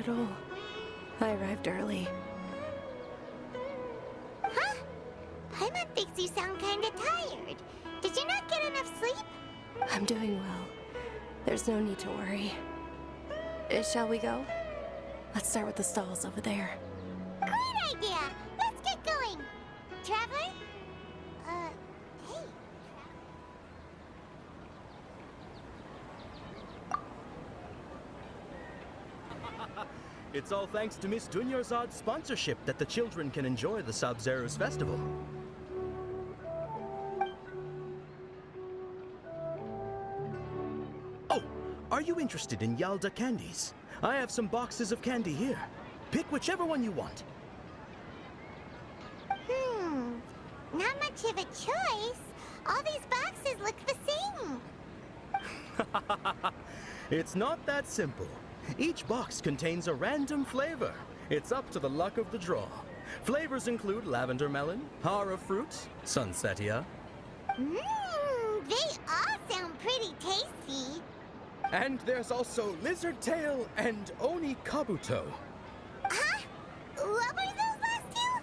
at all. I arrived early. Huh? Paimon thinks you sound kinda tired. Did you not get enough sleep? I'm doing well. There's no need to worry. Shall we go? Let's start with the stalls over there. Great idea! Let's get going! Traveler? Hey. It's all thanks to Miss Dunyarzad's sponsorship that the children can enjoy the Sub-Zero's festival. Oh, are you interested in Yalda candies? I have some boxes of candy here. Pick whichever one you want. Not much of a choice. All these boxes look the same. It's not that simple. Each box contains a random flavor. It's up to the luck of the draw. Flavors include lavender melon, hara fruit, sunsetia. They all sound pretty tasty. And there's also lizard tail and oni kabuto. Huh? What were those last two?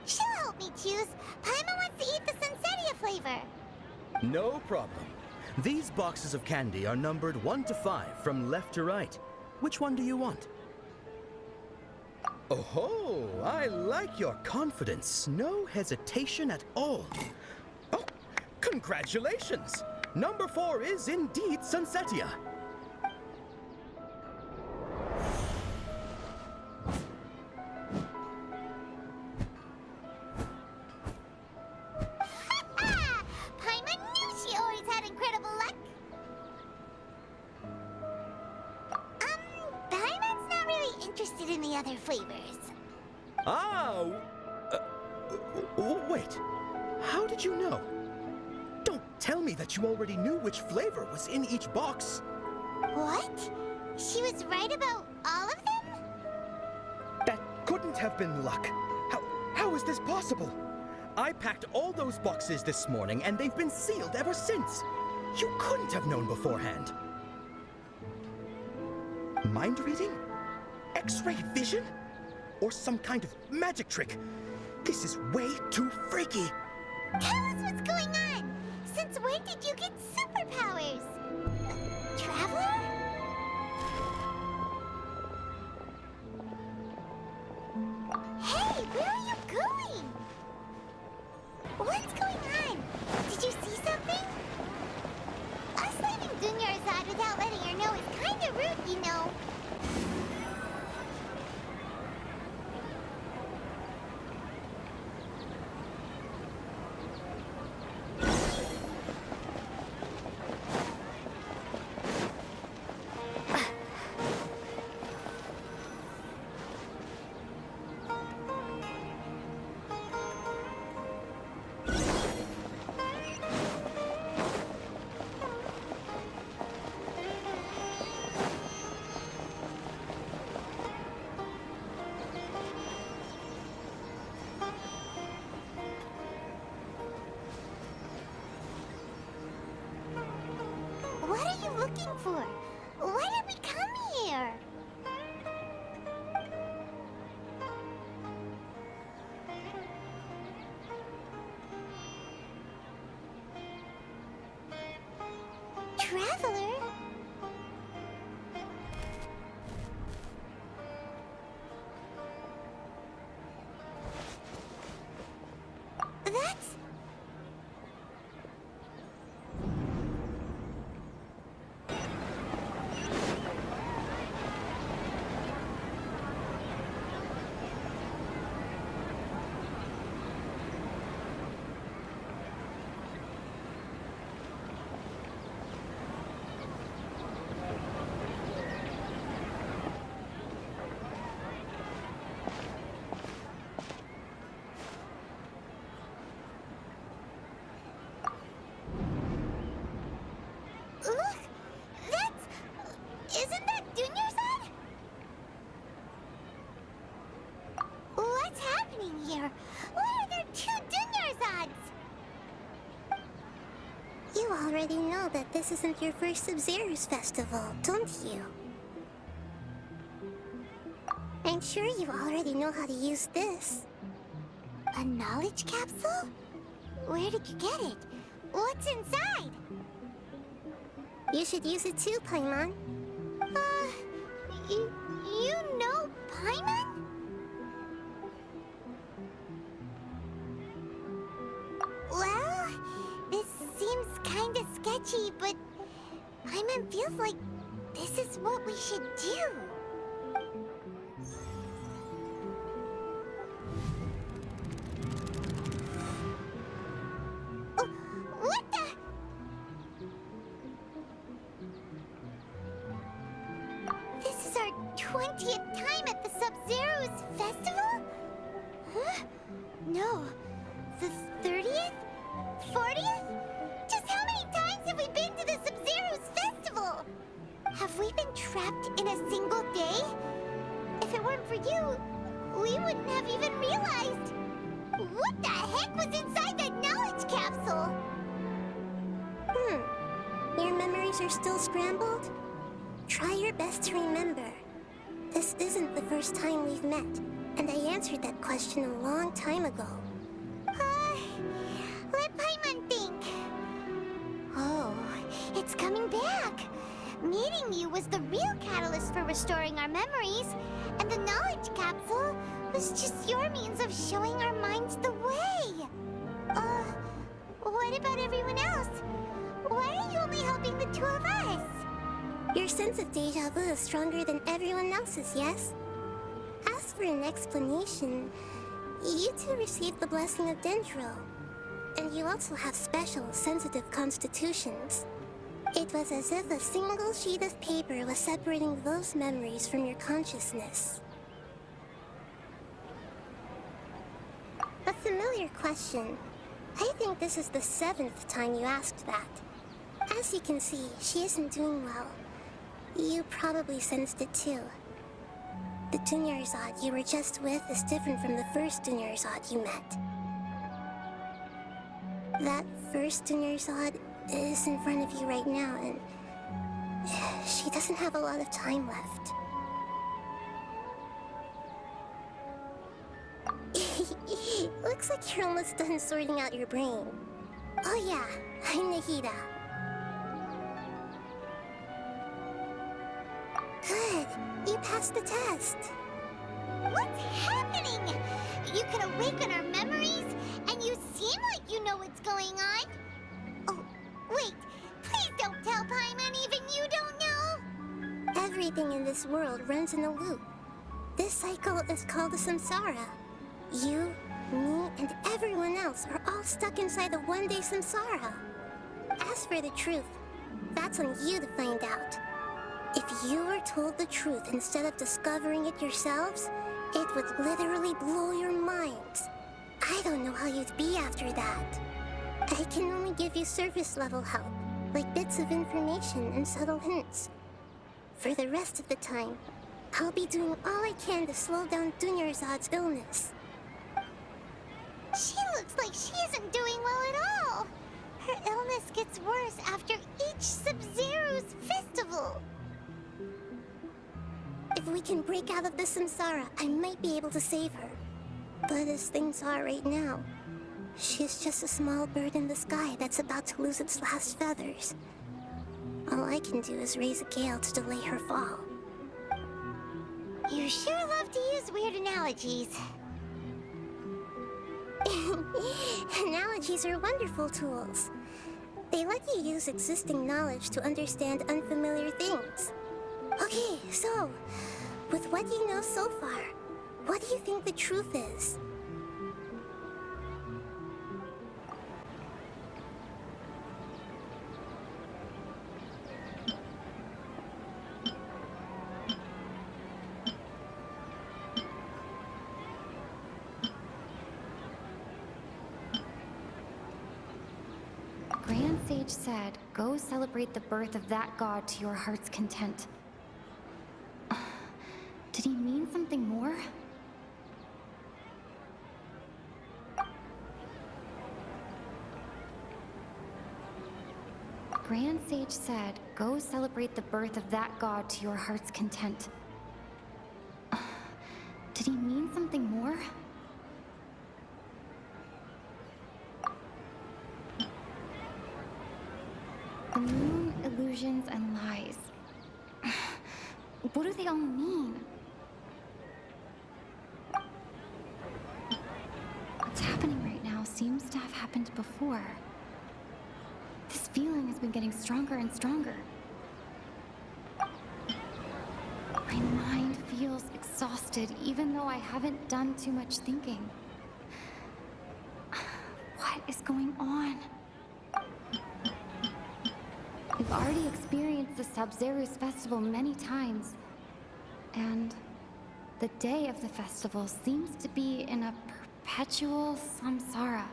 She'll help me choose. Paimon wants to eat the sunsetia flavor. No problem. These boxes of candy are numbered 1 to 5 from left to right. Which one do you want? Oh, I like your confidence. No hesitation at all. Oh, congratulations! Number 4 is indeed sunsetia. Paimon knew she always had incredible luck. Paimon's not really interested in the other flavors. Ah, wait. How did you know? Don't tell me that you already knew which flavor was in each box. What? She was right about all of them? That couldn't have been luck. How is this possible? I packed all those boxes this morning and they've been sealed ever since. You couldn't have known beforehand. Mind reading? X-ray vision? Or some kind of magic trick? This is way too freaky. Tell us what's going on. Since when did you get superpowers? Traveler? Hey, where are you going? What's going on? Did you see something? Us leaving Dunyarzad without letting her know is kinda rude, you know. What are you looking for? Why did we come here? Traveler? That's... Look! That's... Isn't that Dunyarzad? What's happening here? Why are there 2 Dunyarzads? You already know that this isn't your first Sub-Zero's festival, don't you? sure you already know how to use this. A knowledge capsule? Where did you get it? What's inside? You should use it too, Paimon. You know Paimon? Well, this seems kinda sketchy, but Paimon feels like this is what we should do. Oh, what the? This is our 20th time at the Sub-Zero's festival? Huh? No. The 30th? 40th? Just how many times have we been to the Sub-Zero's festival? Have we been trapped in a single day? If it weren't for you, we wouldn't have even realized. What the heck was inside that knowledge capsule? Your memories are still scrambled? Try your best to remember. This isn't the first time we've met, and I answered that question a long time ago. Let Paimon think. Oh, it's coming back. Meeting you was the real catalyst for restoring our memories, and the knowledge capsule was just your means of showing our minds the way. What about everyone else? Why are you only helping the two of us? Your sense of deja vu is stronger than everyone else's, yes? As for an explanation, you two received the blessing of Dendro, and you also have special, sensitive constitutions. It was as if a single sheet of paper was separating those memories from your consciousness. A familiar question. I think this is the 7th time you asked that. As you can see, she isn't doing well. You probably sensed it too. The Dunyarzad you were just with is different from the first Dunyarzad you met. That first Dunyarzad is in front of you right now, and she doesn't have a lot of time left. Looks like you're almost done sorting out your brain. Oh yeah, I'm Nahida. Good, you passed the test. What's happening? You can awaken our memories, and you seem like you know what's going on. Oh, wait, please don't tell Paimon even you don't know. Everything in this world runs in a loop. This cycle is called the samsara. You, me, and everyone else are all stuck inside the one-day samsara. As for the truth, that's on you to find out. If you were told the truth instead of discovering it yourselves, it would literally blow your minds. I don't know how you'd be after that. I can only give you surface-level help, like bits of information and subtle hints. For the rest of the time, I'll be doing all I can to slow down Dunyarzad's illness. She looks like she isn't doing well at all. Her illness gets worse after each Sub-Zero's festival. If we can break out of the samsara, I might be able to save her. But as things are right now, she's just a small bird in the sky that's about to lose its last feathers. All I can do is raise a gale to delay her fall. You sure love to use weird analogies. Analogies are wonderful tools. They let you use existing knowledge to understand unfamiliar things. Okay, so, with what you know so far, what do you think the truth is? Grand Sage said, go celebrate the birth of that god to your heart's content. Did he mean something more? Grand Sage said, go celebrate the birth of that god to your heart's content. Did he mean something more? The moon, illusions, and lies. What do they all mean? What's happening right now seems to have happened before. This feeling has been getting stronger and stronger. My mind feels exhausted, even though I haven't done too much thinking. What is going on? We've already experienced the Sub-Zero's festival many times, and the day of the festival seems to be in a perpetual samsara.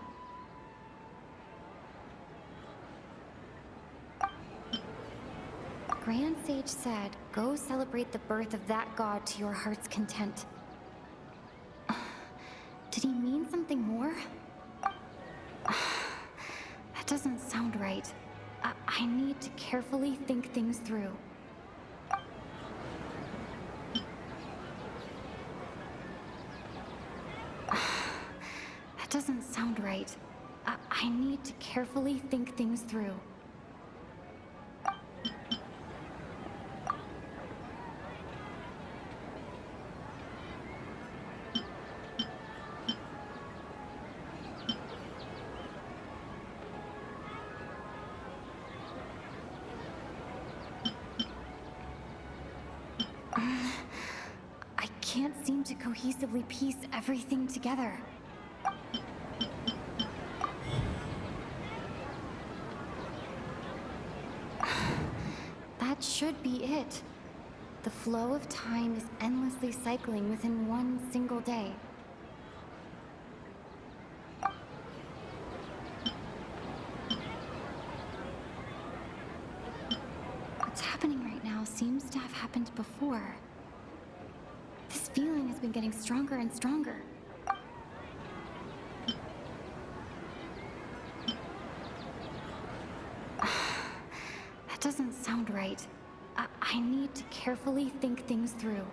Grand Sage said, go celebrate the birth of that god to your heart's content. Did he mean something more? That doesn't sound right. I need to carefully think things through. That doesn't sound right. I need to carefully think things through. I can't seem to cohesively piece everything together. That should be it. The flow of time is endlessly cycling within one single day. What's happening right now seems to have happened before. This feeling has been getting stronger and stronger. That doesn't sound right. I need to carefully think things through.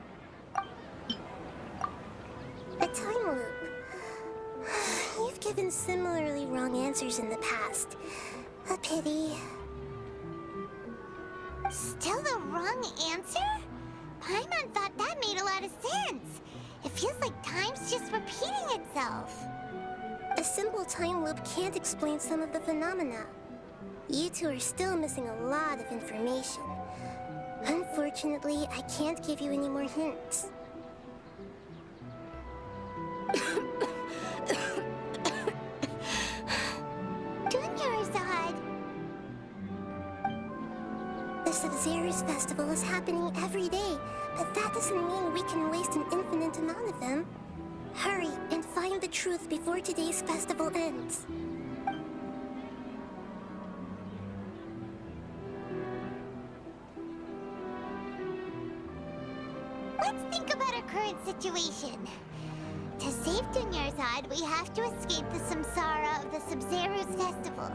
A time loop. You've given similarly wrong answers in the past. A pity. Still the wrong answer? Paimon thought that made a lot of sense. It feels like time's just repeating itself. A simple time loop can't explain some of the phenomena. You two are still missing a lot of information. Unfortunately, I can't give you any more hints. Dunyarzad! The Sub-Zero's festival is happening every day, but that doesn't mean we can waste an infinite amount of them. Hurry and find the truth before today's festival ends. Let's think about our current situation. To save Dunyarzad, we have to escape the samsara of the Sub-Zero's festival.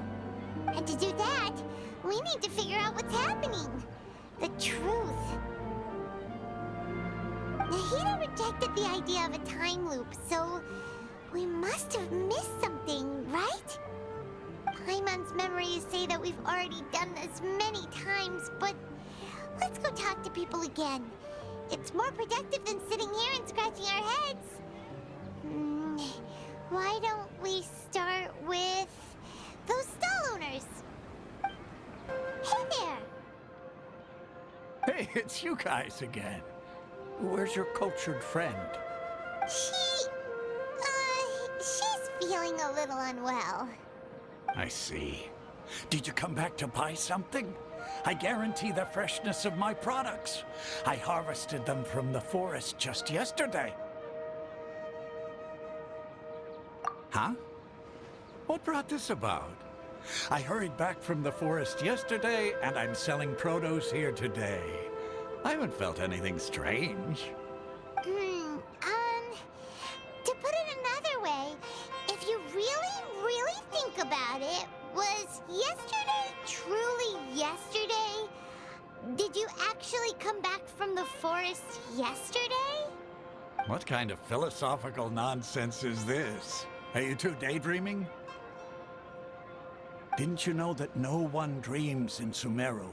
And to do that, we need to figure out what's happening. The truth. Nahida rejected the idea of a time loop, so we must have missed something, right? Paimon's memories say that we've already done this many times, but let's go talk to people again. It's more productive than sitting here and scratching our heads. Why don't we start with those stall owners? Hey there! Hey, it's you guys again. Where's your cultured friend? She's feeling a little unwell. I see. Did you come back to buy something? I guarantee the freshness of my products. I harvested them from the forest just yesterday. Huh? What brought this about? I hurried back from the forest yesterday, and I'm selling produce here today. I haven't felt anything strange. To put it another way, if you really think about it, was yesterday truly yesterday? Did you actually come back from the forest yesterday? What kind of philosophical nonsense is this? Are you two daydreaming? Didn't you know that no one dreams in Sumeru?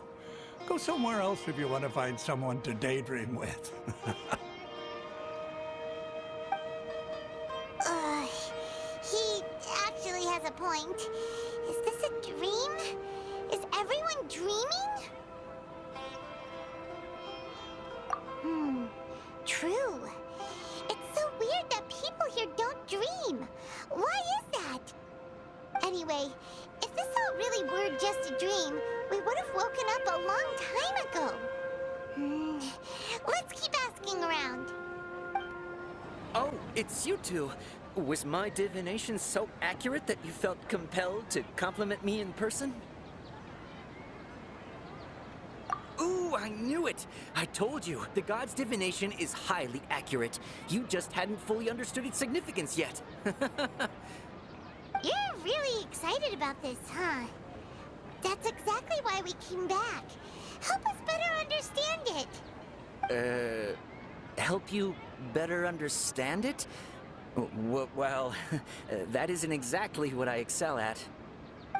Go somewhere else if you want to find someone to daydream with. He actually has a point. Is this a dream? Is everyone dreaming? True. It's so weird that people here don't dream. Why is that? Anyway, if this all really were just a dream, we would have woken up a long time ago. Let's keep asking around. Oh, it's you two. Was my divination so accurate that you felt compelled to compliment me in person? Ooh, I knew it! I told you, the god's divination is highly accurate. You just hadn't fully understood its significance yet. You're really excited about this, huh? That's exactly why we came back. Help us better understand it. Help you better understand it? Well, that isn't exactly what I excel at.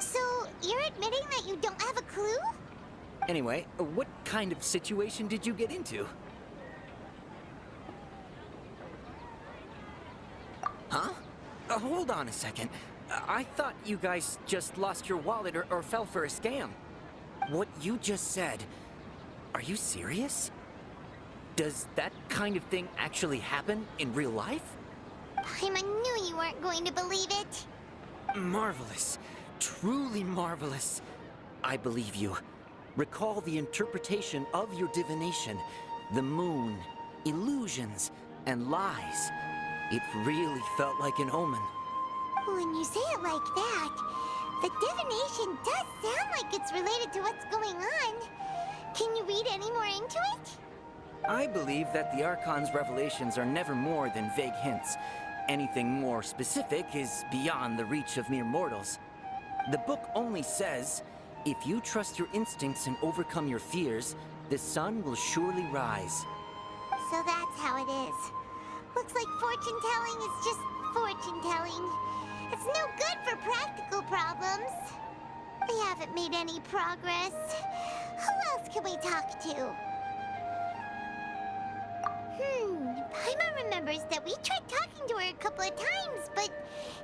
So, you're admitting that you don't have a clue? Anyway, what kind of situation did you get into? Huh? Hold on a second. I thought you guys just lost your wallet or fell for a scam. What you just said, are you serious? Does that kind of thing actually happen in real life? Paimon knew you weren't going to believe it. Marvelous. Truly marvelous. I believe you. Recall the interpretation of your divination, the moon, illusions, and lies. It really felt like an omen. When you say it like that, the divination does sound like it's related to what's going on. Can you read any more into it? I believe that the Archon's revelations are never more than vague hints. Anything more specific is beyond the reach of mere mortals. The book only says, if you trust your instincts and overcome your fears, the sun will surely rise. So that's how it is. Looks like fortune-telling is just fortune-telling. It's no good for practical problems. We haven't made any progress. Who else can we talk to? Paimon remembers that we tried talking to her a couple of times, but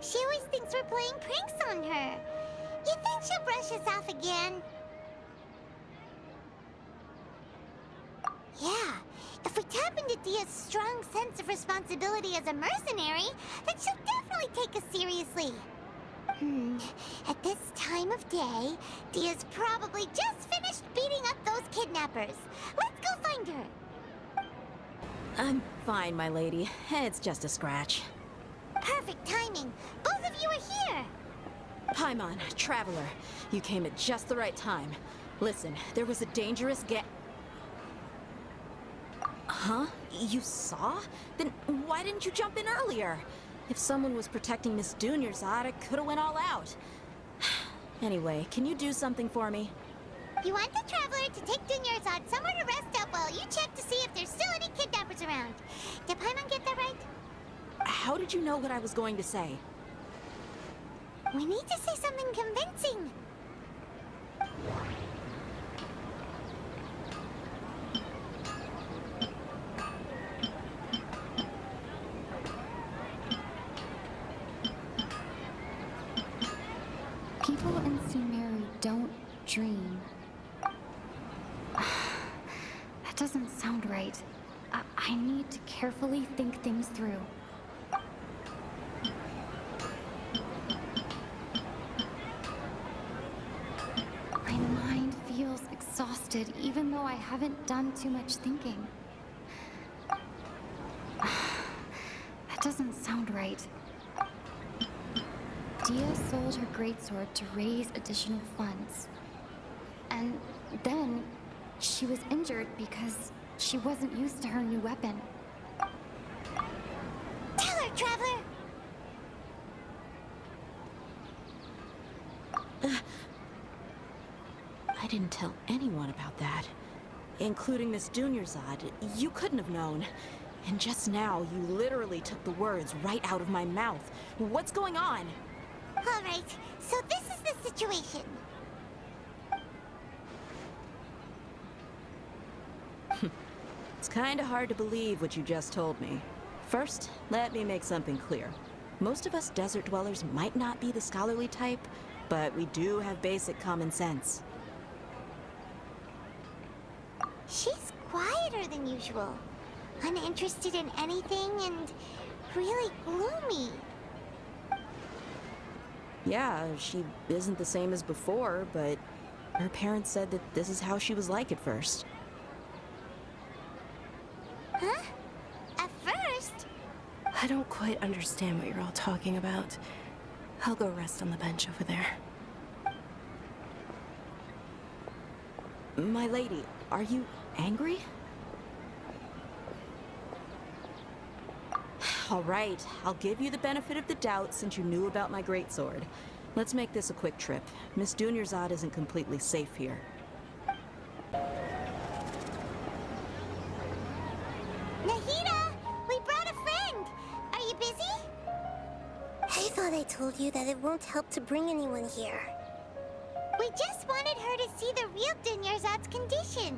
she always thinks we're playing pranks on her. You think she'll brush us off again? Yeah, if we tap into Dia's strong sense of responsibility as a mercenary, then she'll definitely take us seriously. At this time of day, Dia's probably just finished beating up those kidnappers. Let's go find her. I'm fine, my lady. It's just a scratch. Perfect timing. Both of you are here. Paimon, Traveler, you came at just the right time. Listen, there was a dangerous Huh? You saw? Then why didn't you jump in earlier? If someone was protecting Miss Dunyarzad, I could have went all out. Anyway, can you do something for me? You want the Traveler to take Dunyarzad somewhere to rest up while you check to see if there's still any kidnappers around. Did Paimon get that right? How did you know what I was going to say? We need to say something convincing. People in Sumeru don't dream. That doesn't sound right. I need to carefully think things through. My mind feels exhausted, even though I haven't done too much thinking. That doesn't sound right. Dia sold her greatsword to raise additional funds. And then she was injured because she wasn't used to her new weapon. Tell her, Traveler! I didn't tell anyone about that. Including Miss Dunyarzad. You couldn't have known. And just now, you literally took the words right out of my mouth. What's going on? All right, so this is the situation. It's kinda hard to believe what you just told me. First, let me make something clear. Most of us desert dwellers might not be the scholarly type, but we do have basic common sense. She's quieter than usual, uninterested in anything, and really gloomy. Yeah, she isn't the same as before, but her parents said that this is how she was like at first. Huh? At first? I don't quite understand what you're all talking about. I'll go rest on the bench over there. My lady, are you angry? All right, I'll give you the benefit of the doubt since you knew about my greatsword. Let's make this a quick trip. Miss Dunyarzad isn't completely safe here. Nahida! We brought a friend! Are you busy? I thought I told you that it won't help to bring anyone here. We just wanted her to see the real Dunyarzad's condition.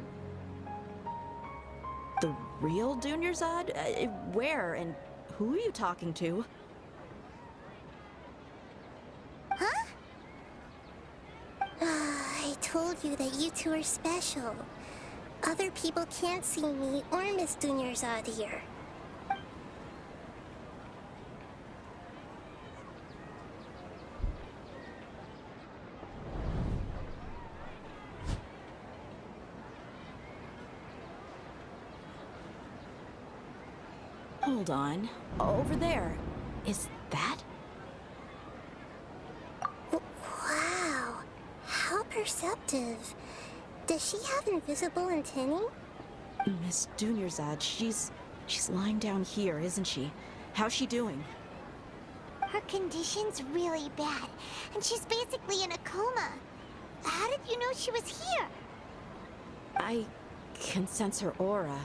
The real Dunyarzad? Where and who are you talking to? Huh? I told you that you two are special. Other people can't see me or Miss Dunyarzad here. Hold on. Over there. Is that? Wow, how perceptive. Does she have invisible antennae? Miss Dunyarzad, she's lying down here, isn't she? How's she doing? Her condition's really bad, and she's basically in a coma. How did you know she was here? I can sense her aura.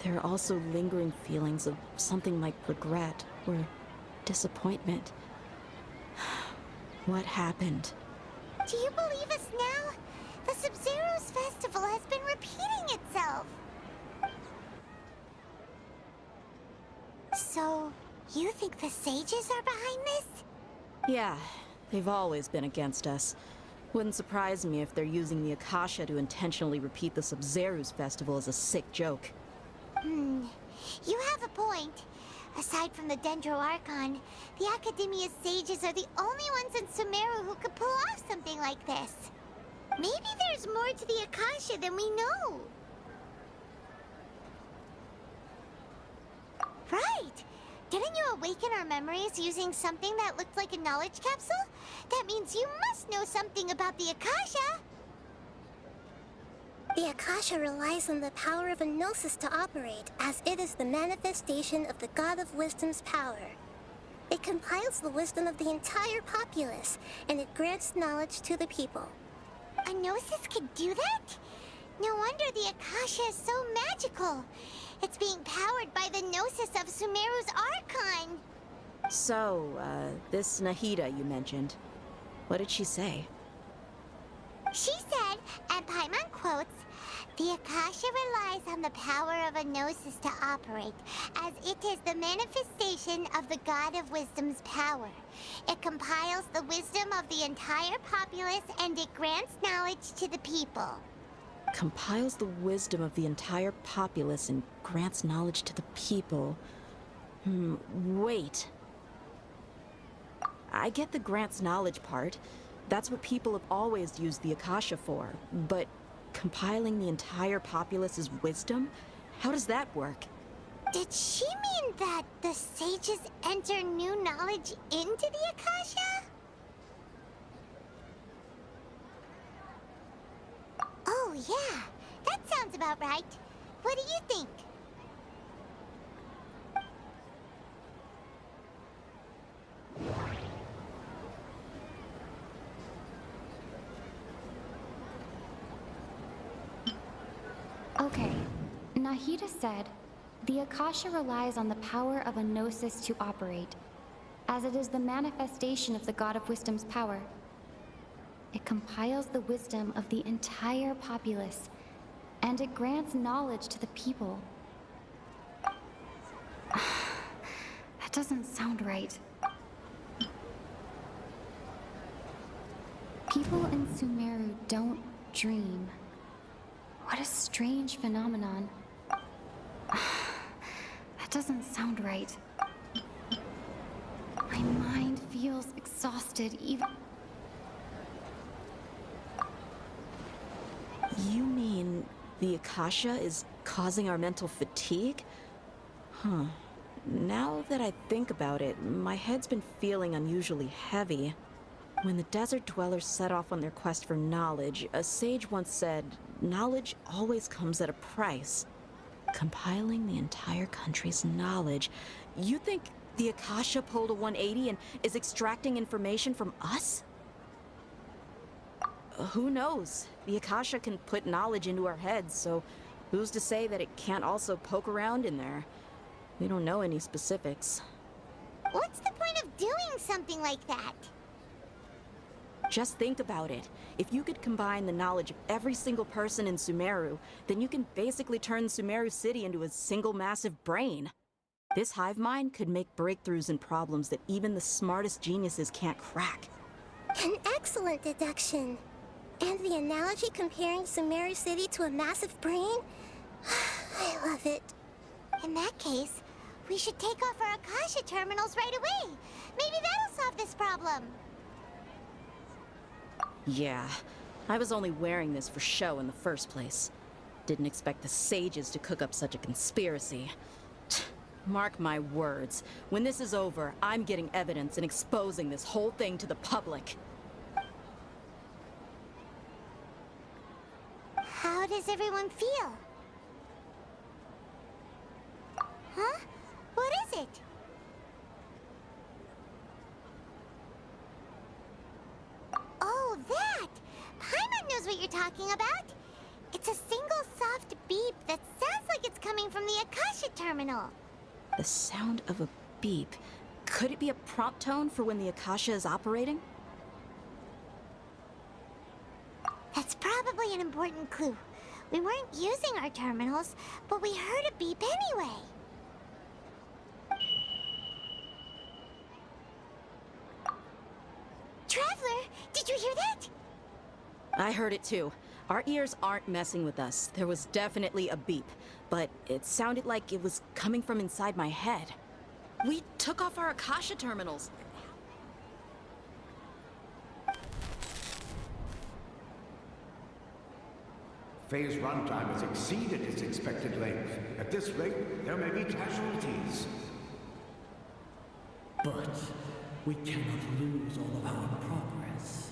There are also lingering feelings of something like regret or disappointment. What happened? Do you believe us now? The Sub-Zero's festival has been repeating itself. So, you think the sages are behind this? Yeah, they've always been against us. Wouldn't surprise me if they're using the Akasha to intentionally repeat the Sub-Zero's festival as a sick joke. You have a point. Aside from the Dendro Archon, the Academia's sages are the only ones in Sumeru who could pull off something like this. Maybe there's more to the Akasha than we know. Right! Didn't you awaken our memories using something that looked like a knowledge capsule? That means you must know something about the Akasha! The Akasha relies on the power of a gnosis to operate, as it is the manifestation of the God of Wisdom's power. It compiles the wisdom of the entire populace, and it grants knowledge to the people. A gnosis could do that? No wonder the Akasha is so magical. It's being powered by the gnosis of Sumeru's Archon. So, this Nahida you mentioned, what did she say? She said, and Paimon quotes, "The Akasha relies on the power of a gnosis to operate, as it is the manifestation of the God of Wisdom's power. It compiles the wisdom of the entire populace and it grants knowledge to the people." Compiles the wisdom of the entire populace and grants knowledge to the people. Wait. I get the grants knowledge part. That's what people have always used the Akasha for. But compiling the entire populace's wisdom? How does that work? Did she mean that the sages enter new knowledge into the Akasha? Oh, yeah. That sounds about right. What do you think? Okay, Nahida said, the Akasha relies on the power of a gnosis to operate, as it is the manifestation of the God of Wisdom's power. It compiles the wisdom of the entire populace, and it grants knowledge to the people. That doesn't sound right. People in Sumeru don't dream. What a strange phenomenon. That doesn't sound right. My mind feels exhausted even... You mean the Akasha is causing our mental fatigue? Huh. Now that I think about it, my head's been feeling unusually heavy. When the desert dwellers set off on their quest for knowledge, a sage once said, knowledge always comes at a price. Compiling the entire country's knowledge. You think the Akasha pulled a 180 and is extracting information from us? Who knows? The Akasha can put knowledge into our heads, so who's to say that it can't also poke around in there? We don't know any specifics. What's the point of doing something like that? Just think about it. If you could combine the knowledge of every single person in Sumeru, then you can basically turn Sumeru City into a single massive brain. This hive mind could make breakthroughs in problems that even the smartest geniuses can't crack. An excellent deduction. And the analogy comparing Sumeru City to a massive brain? I love it. In that case, we should take off our Akasha terminals right away. Maybe that'll solve this problem. Yeah, I was only wearing this for show in the first place. Didn't expect the sages to cook up such a conspiracy. Mark my words, when this is over, I'm getting evidence and exposing this whole thing to the public. How does everyone feel? Huh? What is it? Oh, that! Paimon knows what you're talking about. It's a single soft beep that sounds like it's coming from the Akasha terminal. The sound of a beep. Could it be a prompt tone for when the Akasha is operating? That's probably an important clue. We weren't using our terminals, but we heard a beep anyway. Traveler, did you hear that? I heard it too. Our ears aren't messing with us. There was definitely a beep, but it sounded like it was coming from inside my head. We took off our Akasha terminals. Phase runtime has exceeded its expected length. At this rate, there may be casualties. But we cannot lose all of our progress.